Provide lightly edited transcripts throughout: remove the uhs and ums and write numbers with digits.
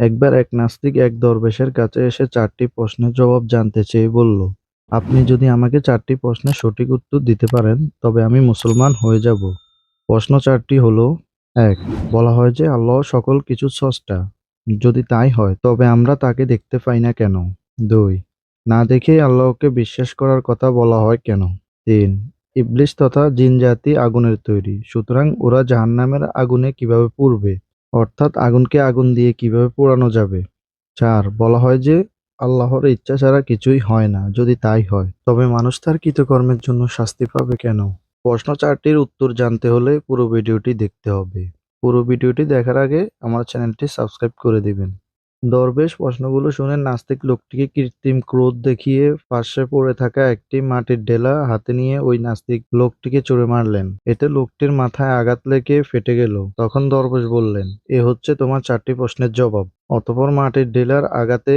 একবার এক নাস্তিক এক দরবেশের কাছে এসে ৪টি প্রশ্নের জবাব জানতে চেয়ে বলল, আপনি যদি আমাকে ৪টি প্রশ্নের সঠিক উত্তর দিতে পারেন, তবে আমি মুসলমান হয়ে যাব। প্রশ্ন ৪টি হলো: ১. বলা হয় যে আল্লাহ সকল কিছুর স্রষ্টা। যদি তাই হয়, তবে আমরা তাকে দেখতে পাই না কেন? ২. না দেখেই আল্লাহকে বিশ্বাস করার কথা বলা হয় কেন? ৩. ইবলিস তথা জিনজাতি আগুনের তৈরি, সুতরাং ওরা জাহান্নামের আগুনে কিভাবে পুড়বে? অর্থাৎ আগুনকে আগুন দিয়ে কিভাবে পোড়ানো যাবে? ৪. বলা হয় যে আল্লাহর ইচ্ছা ছাড়া কিছুই হয় না। যদি তাই হয়, তবে মানুষ তার কৃতকর্মের জন্য শাস্তি পাবে কেন? প্রশ্ন ৪টির উত্তর জানতে হলে পুরো ভিডিওটি দেখতে হবে। পুরো ভিডিওটি দেখার আগে আমার চ্যানেলটি সাবস্ক্রাইব করে দিবেন। দরবেশ প্রশ্নগুলো শুনে নাস্তিক লোকটিকে কৃত্রিম ক্রোধ দেখিয়ে পাশে পড়ে থাকা একটি মাটির ডেলা হাতে নিয়ে ওই নাস্তিক লোকটিকে ছুঁড়ে মারলেন। এতে লোকটির মাথায় আঘাত লেগে ফেটে গেল। তখন দরবেশ বললেন, এ হচ্ছে তোমার ৪টি প্রশ্নের জবাব। অতঃপর মাটির ডেলার আঘাতে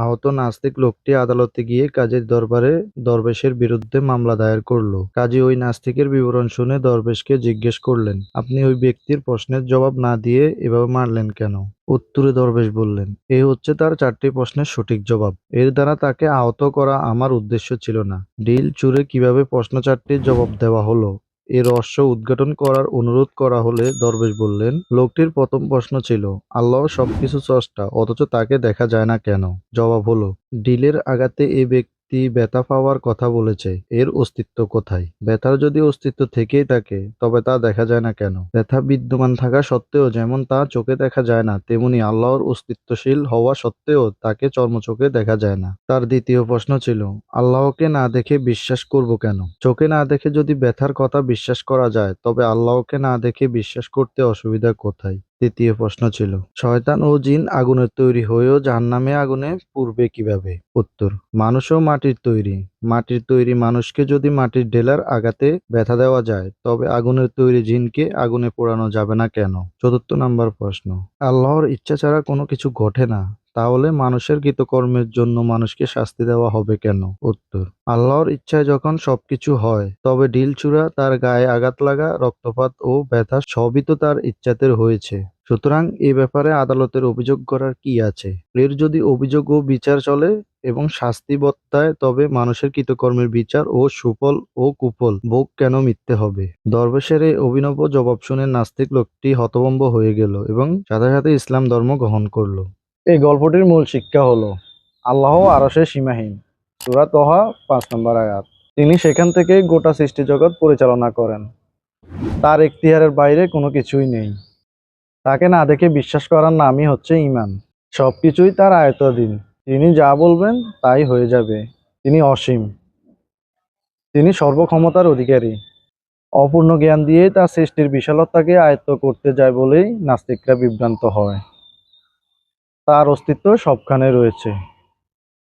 আহত নাস্তিক লোকটি আদালতে গিয়ে কাজীর দরবারে দরবেশের বিরুদ্ধে মামলা দায়ের করল। কাজী ওই নাস্তিকের বিবরণ শুনে দরবেশকে জিজ্ঞেস করলেন, আপনি ওই ব্যক্তির প্রশ্নের জবাব না দিয়ে এভাবে মারলেন কেন? উত্তরে দরবেশ বললেন, এই হচ্ছে তার ৪টি প্রশ্নের সঠিক জবাব। এর দ্বারা তাকে আহত করা আমার উদ্দেশ্য ছিল না। ঢিল ছুঁড়ে কিভাবে প্রশ্ন ৪টির জবাব দেওয়া হলো, এর রহস্য উদ্ঘাটন করার অনুরোধ করা হলে দরবেশ বললেন, লোকটির প্রথম প্রশ্ন ছিল, আল্লাহ সবকিছু স্রষ্টা, অথচ তাকে দেখা যায় না কেন? জবাব হলো, ঢিলের আঘাতে এ ব্যক্তি ব্যথা পাওয়ার কথা বলেছে, এর অস্তিত্ব কোথায়? ব্যথার যদি অস্তিত্ব থেকেই থাকে, তবে তা দেখা যায় না কেন? ব্যথা বিদ্যমান থাকা সত্ত্বেও যেমন তা চোখে দেখা যায় না, তেমনি আল্লাহর অস্তিত্বশীল হওয়া সত্ত্বেও তাকে চর্মচোখে দেখা যায় না। তার দ্বিতীয় প্রশ্ন ছিল, আল্লাহকে না দেখে বিশ্বাস করব কেন? চোখে না দেখে যদি ব্যথার কথা বিশ্বাস করা যায়, তবে আল্লাহকে না দেখে বিশ্বাস করতে অসুবিধা কোথায়? তৃতীয় প্রশ্ন ছিল, শয়তান ও জিন আগুনের তৈরি হয়েও জাহান্নামে আগুনে পুড়বে কিভাবে? উত্তর, মানুষও মাটির তৈরি। মাটির তৈরি মানুষকে যদি মাটির ডেলার আঘাতে ব্যথা দেওয়া যায়, তবে আগুনের তৈরি জিনকে আগুনে পোড়ানো যাবে না কেন? চতুর্থ নাম্বার প্রশ্ন, আল্লাহর ইচ্ছা ছাড়া কোনো কিছু ঘটে না, তাহলে মানুষের কৃতকর্মের জন্য মানুষকে শাস্তি দেওয়া হবে কেন? উত্তর, আল্লাহর ইচ্ছায় যখন সবকিছু হয়, তবে ঢিলছুড়া, তার গায়ে আঘাত লাগা, রক্তপাত ও ব্যথা সবই তো তার ইচ্ছাতে হয়েছে। সুতরাং এ ব্যাপারে আদালতের অভিযোগ করার কি আছে? এর যদি অভিযোগ ও বিচার চলে এবং শাস্তি বর্তায়, তবে মানুষের কৃতকর্মের বিচার ও সুফল ও কুফল ভোগ কেন মিথ্যে হবে? দরবেশের এই অভিনব জবাব শুনে নাস্তিক লোকটি হতভম্ব হয়ে গেল এবং সাথে সাথে ইসলাম ধর্ম গ্রহণ করল। এই গল্পটির মূল শিক্ষা হলো, আল্লাহ আরশে সীমাহীন। সূরা তহা ৫ নম্বর আয়াত। তিনি সেখান থেকে গোটা সৃষ্টি জগৎ পরিচালনা করেন। তার এখতিয়ারের বাইরে কোনো কিছুই নেই। তাকে না দেখে বিশ্বাস করার নামই হচ্ছে ঈমান। সবকিছুই তার আয়ত্তাধীন। তিনি যা বলবেন তাই হয়ে যাবে। তিনি অসীম। তিনি সর্বক্ষমতার অধিকারী। অপূর্ণ জ্ঞান দিয়েই তার সৃষ্টির বিশালতাকে আয়ত্ত করতে যায় বলেই নাস্তিকরা বিভ্রান্ত হয়। তার অস্তিত্ব সবখানে রয়েছে।